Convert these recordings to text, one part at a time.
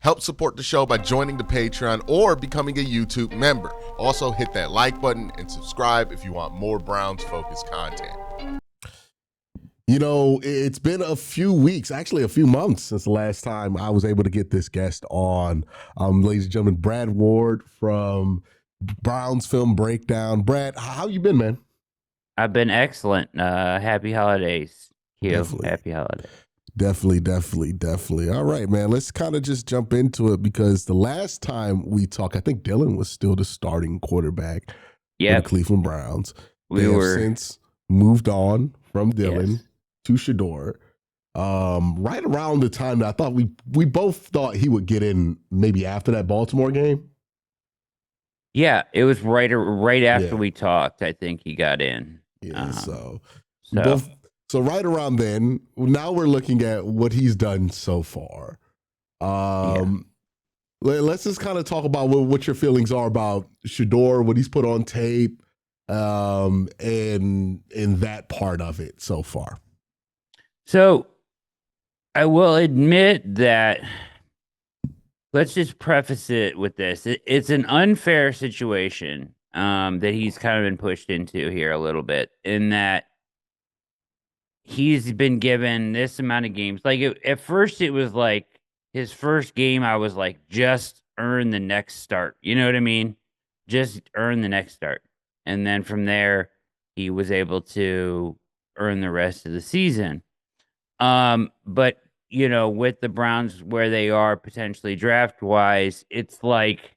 Help support the show by joining the Patreon or becoming a YouTube member. Also, hit that like button and subscribe if you want more Browns-focused content. You know, it's been a few weeks, actually a few months since the last time I was able to get this guest on. Ladies and gentlemen, Brad Ward from Browns Film Breakdown. Brad, how you been, man? I've been excellent. Happy holidays, Q. Definitely. Happy holidays. Definitely. All right, man. Let's kind of just jump into it because the last time we talked, I think Dylan was still the starting quarterback for the Cleveland Browns. They have since moved on from Dylan to Shedeur. Right around the time that I thought we both thought he would get in maybe after that Baltimore game. Yeah, it was right after we talked. I think he got in. Yeah, so right around then. Now we're looking at what he's done so far. Let's just kind of talk about what your feelings are about Shadore, what he's put on tape, and that part of it so far. So I will admit that. Let's just preface it with this. It's an unfair situation that he's kind of been pushed into here a little bit, in that he's been given this amount of games. Like at first it was like his first game, I was like, just earn the next start. You know what I mean? Just earn the next start. And then from there, he was able to earn the rest of the season. But you know, with the Browns where they are potentially draft-wise, it's like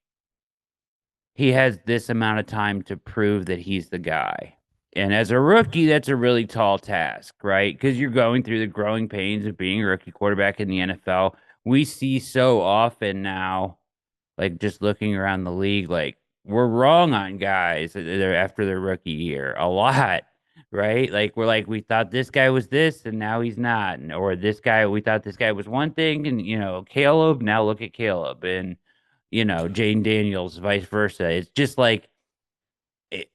he has this amount of time to prove that he's the guy. And as a rookie, that's a really tall task, right? Because you're going through the growing pains of being a rookie quarterback in the NFL. We see so often now, like just looking around the league, like we're wrong on guys after their rookie year a lot. Right? Like we thought this guy was this and now he's not. Or this guy, we thought this guy was one thing and, you know, Caleb, now look at Caleb. And, you know, Jane Daniels, vice versa. It's just like,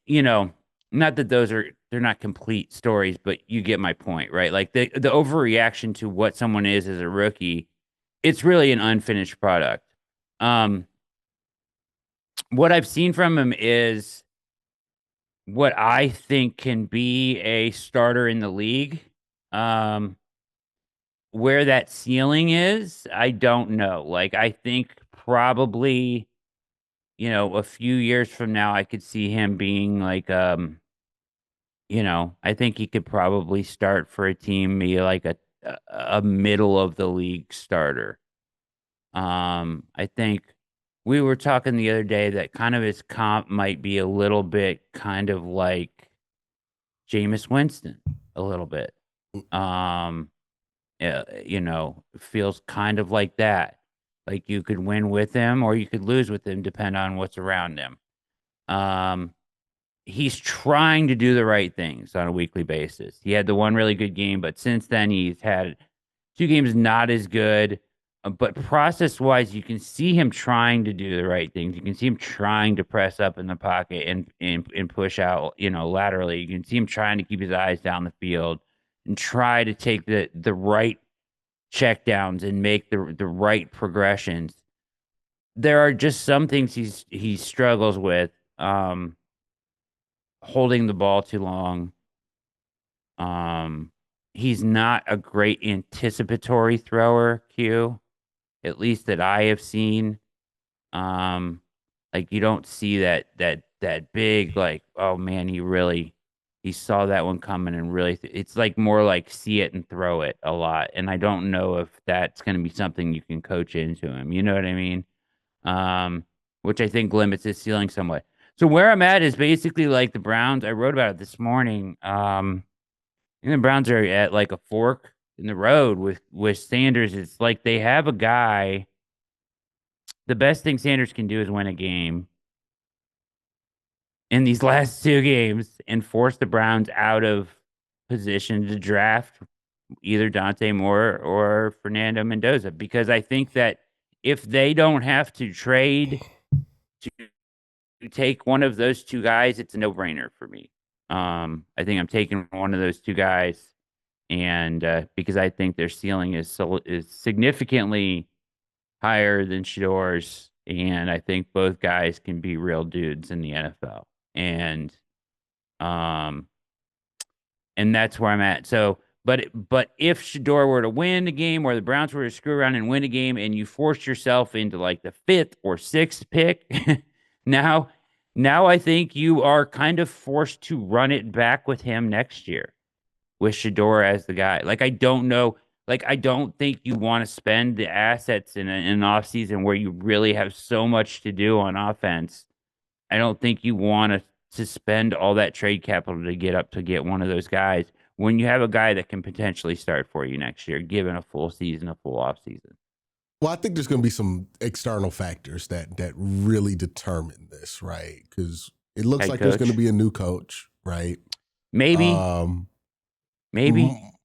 you know, not that they're not complete stories, but you get my point, right? Like the overreaction to what someone is as a rookie, it's really an unfinished product. What I've seen from him is what I think can be a starter in the league. Where that ceiling is, I don't know. Like, I think probably, you know, a few years from now, I could see him being like, you know, I think he could probably start for a team, be like a middle of the league starter. I think we were talking the other day that kind of his comp might be a little bit kind of like Jameis Winston, a little bit. You know, feels kind of like that. Like you could win with him or you could lose with him, depending on what's around him. He's trying to do the right things on a weekly basis. He had the one really good game, but since then he's had 2 games not as good. But process-wise, you can see him trying to do the right things. You can see him trying to press up in the pocket and push out, you know, laterally. You can see him trying to keep his eyes down the field and try to take the right checkdowns and make the right progressions. There are just some things he struggles with. Holding the ball too long. He's not a great anticipatory thrower, Q, at least that I have seen. Like you don't see that big, like, oh man, he saw that one coming and really it's like more like see it and throw it a lot. And I don't know if that's going to be something you can coach into him. You know what I mean? Which I think limits his ceiling somewhat. So where I'm at is basically like the Browns. I wrote about it this morning. And the Browns are at like a fork in the road with Sanders. It's like they have a guy. The best thing Sanders can do is win a game in these last 2 games and force the Browns out of position to draft either Dante Moore or Fernando Mendoza. Because I think that if they don't have to trade to take one of those 2 guys, it's a no-brainer for me. I think I'm taking one of those 2 guys, and because I think their ceiling is significantly higher than Shedeur's, and I think both guys can be real dudes in the NFL. Um, and that's where I'm at. So, but if Shedeur were to win a game, or the Browns were to screw around and win a game, and you forced yourself into like the 5th or 6th pick, now, now I think you are kind of forced to run it back with him next year, with Shedeur as the guy. Like, I don't know. Like, I don't think you want to spend the assets in an offseason where you really have so much to do on offense. I don't think you want to spend all that trade capital to get one of those guys when you have a guy that can potentially start for you next year, given a full season, a full off season. Well, I think there's going to be some external factors that really determine this, right? Because it looks Head like coach. There's going to be a new coach, right? Maybe.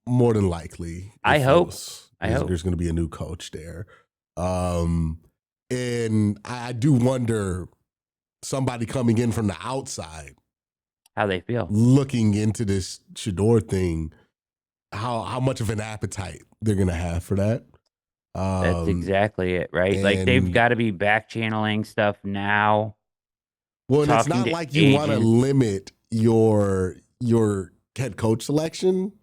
More than likely. I hope. There's going to be a new coach there. And I do wonder, somebody coming in from the outside, how they feel looking into this Shedeur thing, how much of an appetite they're going to have for that. That's exactly it, right? Like, they've got to be back channeling stuff now. Well, and it's not like you want to limit your head coach selection,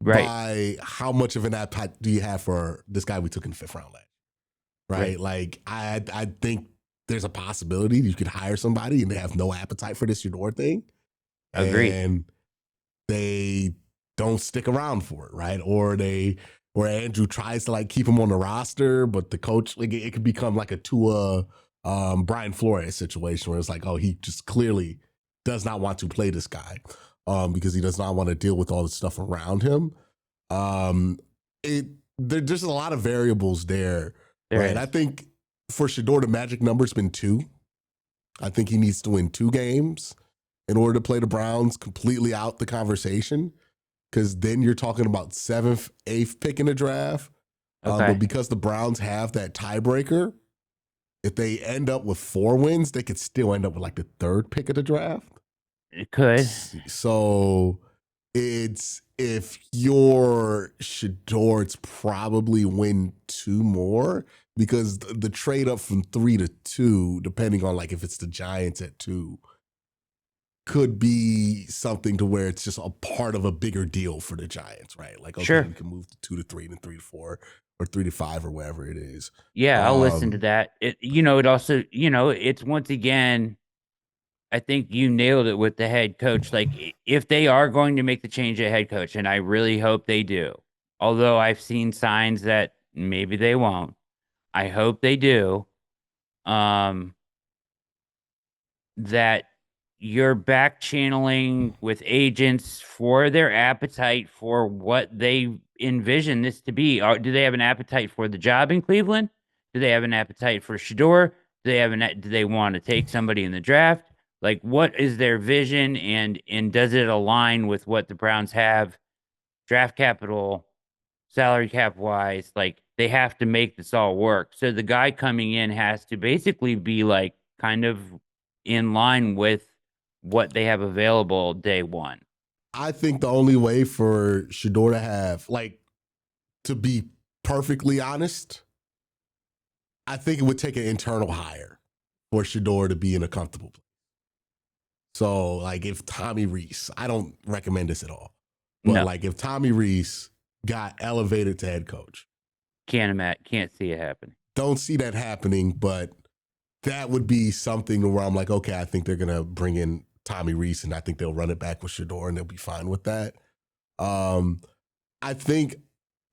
right, by how much of an appetite do you have for this guy we took in the 5th round last, right? Like, I think there's a possibility you could hire somebody and they have no appetite for this Shedeur thing. Agreed. And they don't stick around for it, right? Or Andrew tries to like keep him on the roster, but the coach, like, it could become like a Tua, Brian Flores situation where it's like, oh, he just clearly does not want to play this guy, because he does not want to deal with all the stuff around him. There's a lot of variables there, right? I think for Shedeur, the magic number's been 2. I think he needs to win 2 games in order to play the Browns completely out the conversation, because then you're talking about 7th, 8th pick in the draft. But because the Browns have that tiebreaker, if they end up with 4 wins, they could still end up with like the 3rd pick of the draft. It could. So if you're Shedeur, it's probably win 2 more, because the trade up from 3 to 2, depending on like if it's the Giants at 2, could be something to where it's just a part of a bigger deal for the Giants, right? Like, okay, we can move to 2 to 3 and 3 to 4 or 3 to 5 or whatever it is. Yeah, I'll listen to that. It also, it's once again, I think you nailed it with the head coach. Like, if they are going to make the change at head coach, and I really hope they do, although I've seen signs that maybe they won't, I hope they do, that you're back channeling with agents for their appetite for what they envision this to be. Do they have an appetite for the job in Cleveland? Do they have an appetite for Shedeur? Do they want to take somebody in the draft? Like, what is their vision, and does it align with what the Browns have, draft capital, salary cap wise? Like, they have to make this all work. So the guy coming in has to basically be like kind of in line with what they have available day one. I think the only way for Shedeur to have, like, to be perfectly honest, I think it would take an internal hire for Shedeur to be in a comfortable place. So, like, if Tommy Rees, I don't recommend this at all, but like if Tommy Rees got elevated to head coach, can't see it happening. Don't see that happening, but that would be something where I'm like, okay, I think they're gonna bring in Tommy Rees, and I think they'll run it back with Shedeur, and they'll be fine with that. I think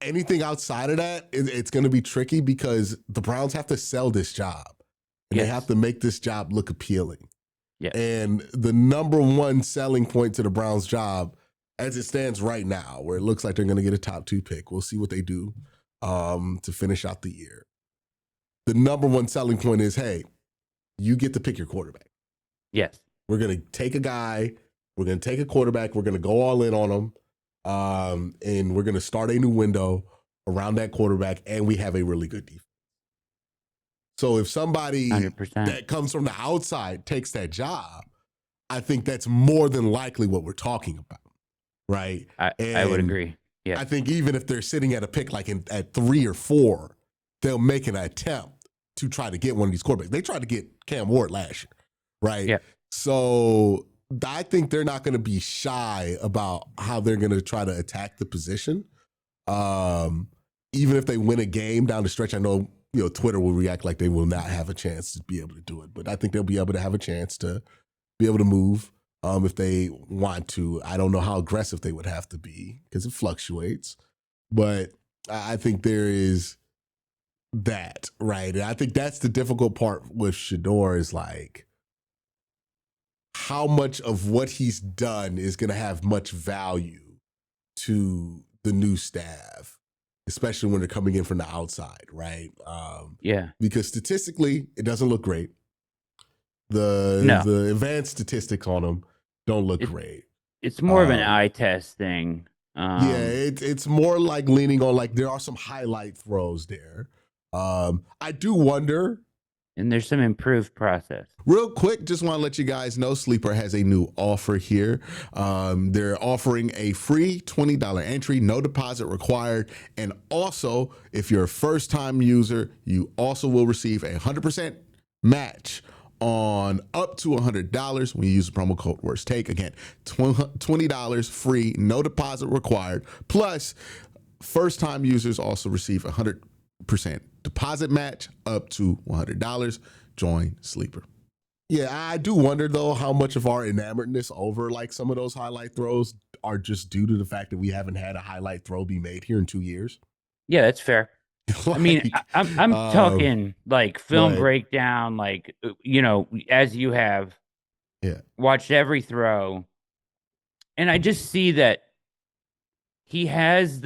anything outside of that, it's going to be tricky, because the Browns have to sell this job, and they have to make this job look appealing. Yeah. And the number one selling point to the Browns job, as it stands right now, where it looks like they're going to get a top 2 pick, we'll see what they do to finish out the year. The number one selling point is, hey, you get to pick your quarterback. Yes. We're going to take a guy. We're going to take a quarterback. We're going to go all in on him. And we're going to start a new window around that quarterback. And we have a really good defense. So if somebody 100%. that comes from the outside takes that job, I think that's more than likely what we're talking about. Right. I would agree. Yeah. I think even if they're sitting at a pick like at 3 or 4, they'll make an attempt to try to get one of these quarterbacks. They tried to get Cam Ward last year, right? Yeah. So I think they're not going to be shy about how they're going to try to attack the position. Even if they win a game down the stretch, I know, Twitter will react like they will not have a chance to be able to do it, but I think they'll be able to have a chance to be able to move if they want to. I don't know how aggressive they would have to be because it fluctuates, but I think there is that, right? And I think that's the difficult part with Shedeur is like how much of what he's done is going to have much value to the new staff, especially when they're coming in from the outside, right? Because statistically, it doesn't look great. The advanced statistics on him don't look great. It's more of an eye test thing. It's more like leaning on like there are some highlight throws there. I do wonder. And there's some improved process. Real quick, just want to let you guys know Sleeper has a new offer here. They're offering a free $20 entry, no deposit required. And also, if you're a first-time user, you also will receive a 100% match on up to $100 when you use the promo code WORSTTAKE. Again, $20 free, no deposit required. Plus, first-time users also receive a 100% deposit match up to $100. Join Sleeper. Yeah, I do wonder, though, how much of our enamoredness over like some of those highlight throws are just due to the fact that we haven't had a highlight throw be made here in 2 years. Yeah, that's fair. I mean, I'm talking like film breakdown, like, as you have watched every throw. And I just see that he has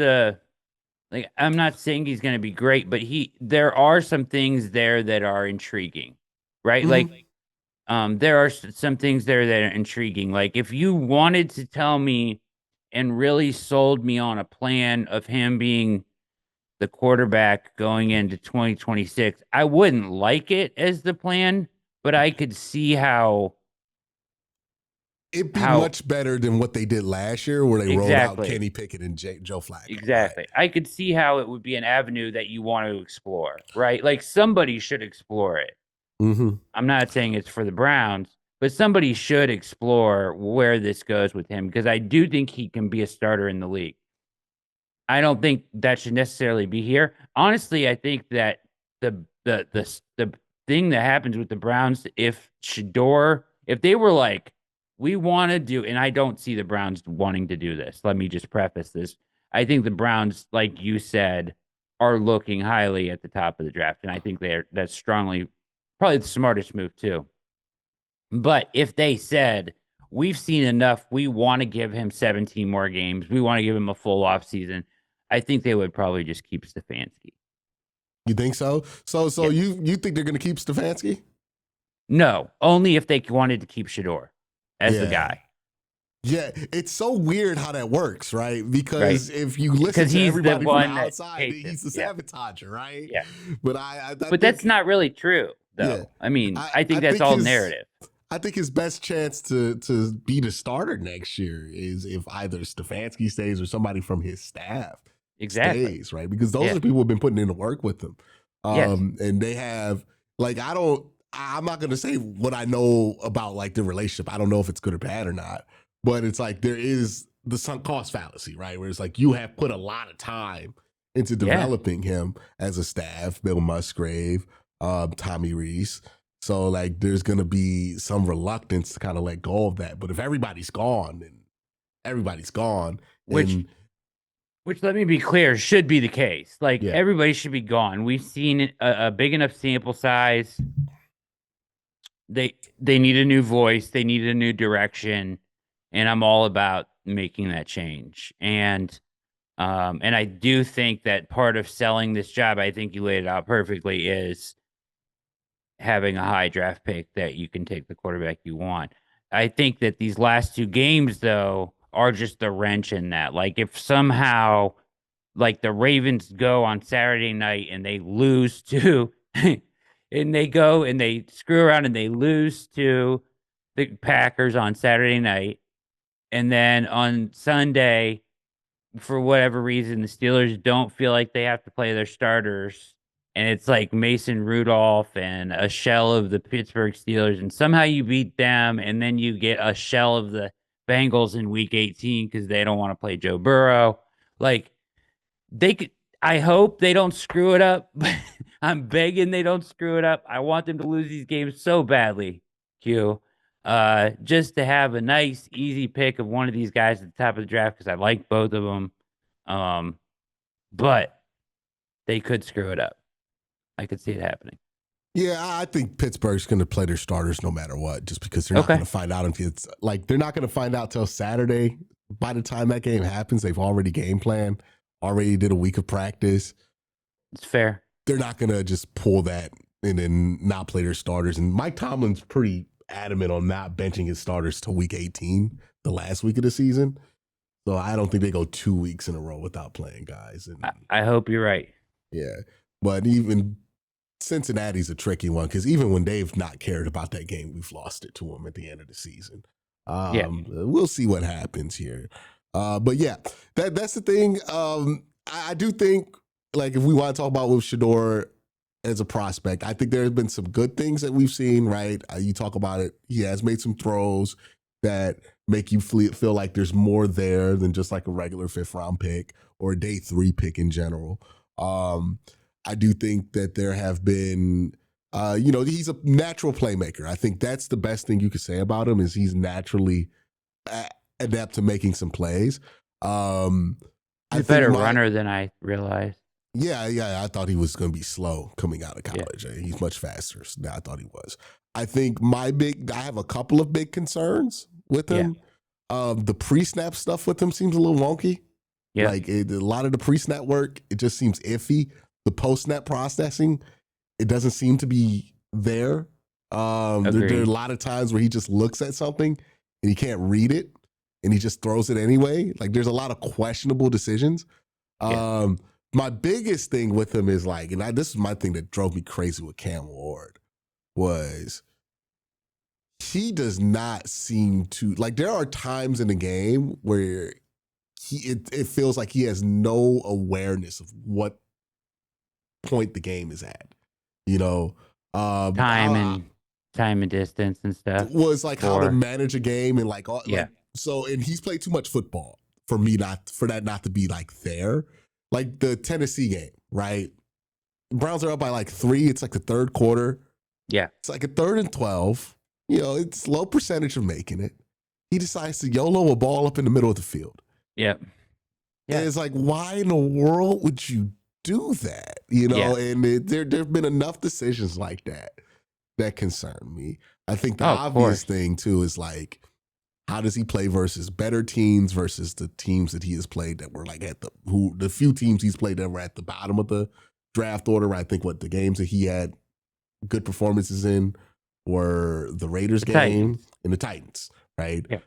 I'm not saying he's going to be great, but there are some things there that are intriguing, right? Mm-hmm. There are some things there that are intriguing. Like if you wanted to tell me and really sold me on a plan of him being the quarterback going into 2026, I wouldn't like it as the plan, but I could see how it'd be much better than what they did last year where they rolled out Kenny Pickett and Joe Flacco. Exactly. Right? I could see how it would be an avenue that you want to explore, right? Like somebody should explore it. Mm-hmm. I'm not saying it's for the Browns, but somebody should explore where this goes with him because I do think he can be a starter in the league. I don't think that should necessarily be here. Honestly, I think that the thing that happens with the Browns, if they were like, we want to do, and I don't see the Browns wanting to do this. Let me just preface this. I think the Browns, like you said, are looking highly at the top of the draft, and I think that's strongly probably the smartest move too. But if they said, we've seen enough, we want to give him 17 more games, we want to give him a full offseason, I think they would probably just keep Stefanski. You think so? So yeah. You think they're going to keep Stefanski? No, only if they wanted to keep Shedeur as the guy. Yeah, it's so weird how that works, right? Because if you listen to everybody from the outside, he's the sabotager, right? Yeah. But that's not really true, though. Yeah. I mean, I think that's all narrative. I think his best chance to be the starter next year is if either Stefanski stays or somebody from his staff stays, right? Because those are people who have been putting in the work with them. And they have, like, I'm not going to say what I know about, like, the relationship. I don't know if it's good or bad or not. But it's like there is the sunk cost fallacy, right? Where it's like you have put a lot of time into developing him as a staff, Bill Musgrave, Tommy Rees. So, like, there's going to be some reluctance to kind of let go of that. But if everybody's gone, then everybody's gone. Which, let me be clear, should be the case. Like, everybody should be gone. We've seen a big enough sample size. They need a new voice. They need a new direction. And I'm all about making that change. And I do think that part of selling this job, I think you laid it out perfectly, is having a high draft pick that you can take the quarterback you want. I think that these last two games, though, are just the wrench in that. Like, if somehow, like, the Ravens go on Saturday night and they lose to, and they go and they screw around and they lose to the Packers on Saturday night, and then on Sunday, for whatever reason, the Steelers don't feel like they have to play their starters, and it's like Mason Rudolph and a shell of the Pittsburgh Steelers, and somehow you beat them, and then you get a shell of the Bengals in Week 18 because they don't want to play Joe Burrow. Like they could. I hope they don't screw it up. I'm begging they don't screw it up. I want them to lose these games so badly, Q. Just to have a nice, easy pick of one of these guys at the top of the draft because I like both of them. But they could screw it up. I could see it happening. Yeah, I think Pittsburgh's going to play their starters no matter what, just because they're not going to find out until it's like they're not going to find out till Saturday. By the time that game happens, they've already game planned, already did a week of practice. It's fair. They're not going to just pull that and then not play their starters. And Mike Tomlin's pretty adamant on not benching his starters till week 18, the last week of the season. So I don't think they go 2 weeks in a row without playing guys. And I hope you're right. Yeah, but even Cincinnati's a tricky one because even when they've not cared about that game, we've lost it to them at the end of the season. We'll see what happens here. But yeah, that's the thing. I do think, like, if we want to talk about with Shedeur as a prospect, I think there's been some good things that we've seen, right? You talk about it. He has made some throws that make you feel like there's more there than just like a regular 5th round pick or a day 3 pick in general. I do think that there have been, he's a natural playmaker. I think that's the best thing you could say about him is he's naturally adept to making some plays. He's a better runner than I realized. Yeah. I thought he was going to be slow coming out of college. Yeah. He's much faster than I thought he was. I think I have a couple of big concerns with him. Yeah. The pre-snap stuff with him seems a little wonky. Yeah. Like a lot of the pre-snap work, it just seems iffy. The post-snap processing, it doesn't seem to be there. There are a lot of times where he just looks at something and he can't read it and he just throws it anyway. Like there's a lot of questionable decisions. Yeah. My biggest thing with him is like, and this is my thing that drove me crazy with Cam Ward, was he does not seem to, like there are times in the game where it feels like he has no awareness of what point the game is at, time and distance and stuff. Was like how to manage a game and like and he's played too much football for that not to be like there. Like the Tennessee game, right? Browns are up by like 3. It's like the third quarter. Yeah. It's like a 3rd and 12. It's low percentage of making it. He decides to YOLO a ball up in the middle of the field. Yeah. And it's like, why in the world would you do that? And there have been enough decisions like that concern me. I think the obvious thing too is like, how does he play versus better teams versus the teams that he has played that were like the few teams he's played that were at the bottom of the draft order. I think the games that he had good performances in were the Raiders game and the Titans, right? Yeah.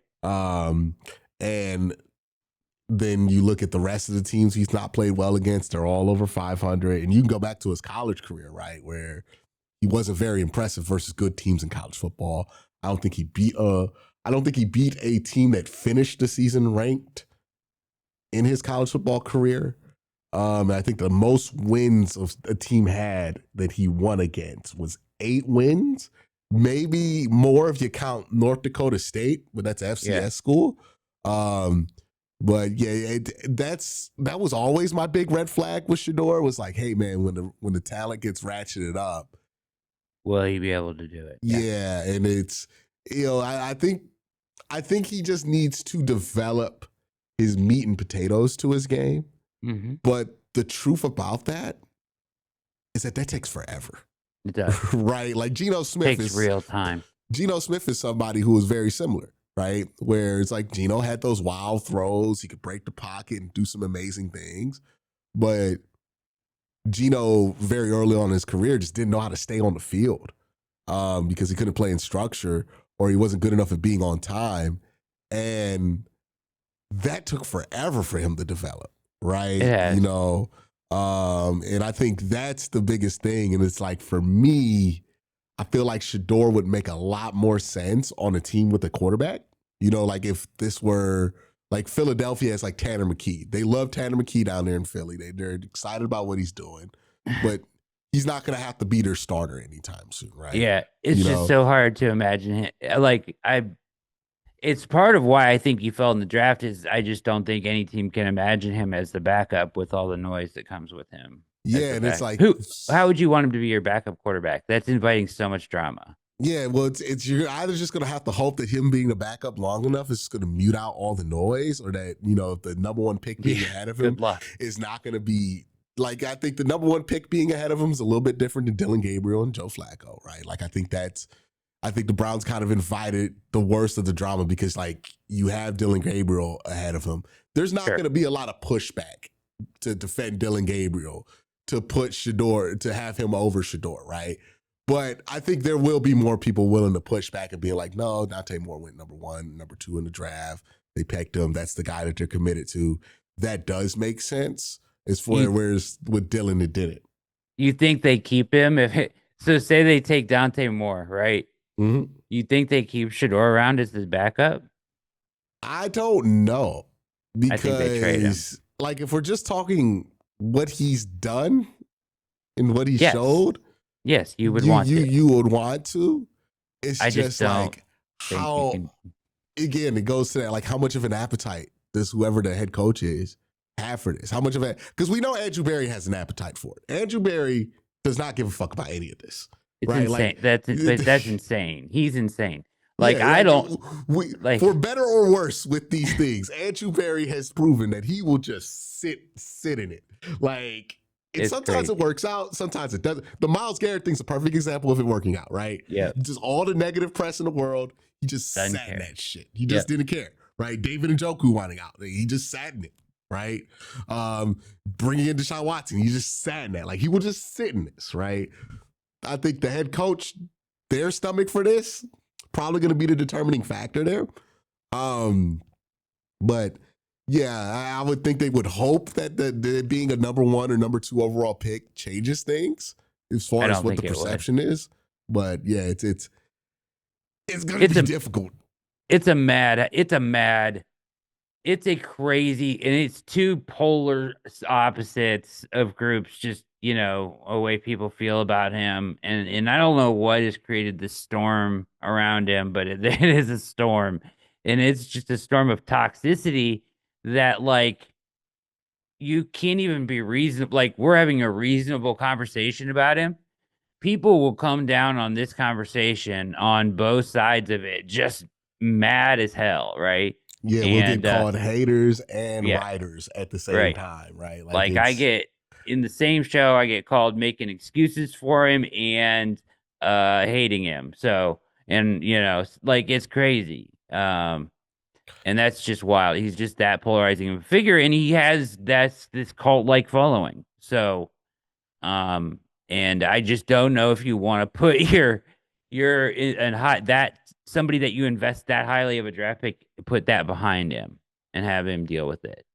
And then you look at the rest of the teams he's not played well against, they're all over 500. And you can go back to his college career, right, where he wasn't very impressive versus good teams in college football. I don't think he beat a team that finished the season ranked in his college football career. And I think the most wins of a team had that he won against was 8 wins, maybe more if you count North Dakota State, but that's FCS school. But yeah, that was always my big red flag with Shedeur, was like, hey man, when the talent gets ratcheted up, will he be able to do it? Yeah, and it's I think he just needs to develop his meat and potatoes to his game. Mm-hmm. But the truth about that is that takes forever. It does. Right? Like Geno Smith takes real time. Geno Smith is somebody who is very similar. Right? Where it's like Geno had those wild throws. He could break the pocket and do some amazing things. But Geno, very early on in his career, just didn't know how to stay on the field because he couldn't play in structure or he wasn't good enough at being on time. And that took forever for him to develop, right? Yeah. And I think that's the biggest thing. And it's like, for me, I feel like Shedeur would make a lot more sense on a team with a quarterback. Like if this were like Philadelphia has like Tanner McKee. They love Tanner McKee down there in Philly. They're excited about what he's doing, but he's not going to have to be their starter anytime soon, right? Yeah, it's just so hard to imagine him. Like it's part of why I think he fell in the draft is I just don't think any team can imagine him as the backup with all the noise that comes with him. Yeah, and it's like, how would you want him to be your backup quarterback? That's inviting so much drama. Yeah, well, it's you're either just gonna have to hope that him being the backup long enough is gonna mute out all the noise, or that the number one pick being ahead of him is not gonna be like. I think the number one pick being ahead of him is a little bit different than Dillon Gabriel and Joe Flacco, right? Like I think the Browns kind of invited the worst of the drama because like you have Dillon Gabriel ahead of him. There's not gonna be a lot of pushback to defend Dillon Gabriel, to put Shedeur, to have him over Shedeur, right? But I think there will be more people willing to push back and be like, no, Dante Moore went number 1, number 2 in the draft. They picked him. That's the guy that they're committed to. That does make sense. As for whereas with Dillon, it didn't. You think they keep him? So say they take Dante Moore, right? Mm-hmm. You think they keep Shadore around as his backup? I don't know. Because, I think they trade him. Like, if we're just talking what he's done and what he showed, yes, you would want to. You would want to. It's I just like how, again, it goes to that, like how much of an appetite does whoever the head coach is have for this? How much of it? Because we know Andrew Berry has an appetite for it. Andrew Berry does not give a fuck about any of this. It's right? insane. Like, that's insane. He's insane. Like, yeah, I don't. For better or worse with these things, Andrew Berry has proven that he will just sit in it. Like, sometimes it works out, sometimes it doesn't. The Myles Garrett thing's a perfect example of it working out, right? Yeah. Just all the negative press in the world, he just sat in that shit. He just didn't care, right? David Njoku wanting out, he just sat in it, right? Bringing in Deshaun Watson, he just sat in that. Like, he will just sit in this, right? I think the head coach, their stomach for this, probably going to be the determining factor there. But yeah, I would think they would hope that the being a number 1 or number 2 overall pick changes things as far as what the perception is. But yeah, it's going to be difficult. It's a crazy, and it's two polar opposites of groups, just, a way people feel about him. And I don't know what has created the storm around him, but it is a storm. And it's just a storm of toxicity that, like, you can't even be reasonable. Like, we're having a reasonable conversation about him. People will come down on this conversation on both sides of it, just mad as hell, right? Yeah, we'll get called haters and writers at the same time, right? Like I get in the same show, I get called making excuses for him and hating him. So, and like, it's crazy. And that's just wild. He's just that polarizing figure, and he has this cult-like following. So, and I just don't know if you want to put somebody that you invest that highly of a draft pick, put that behind him and have him deal with it.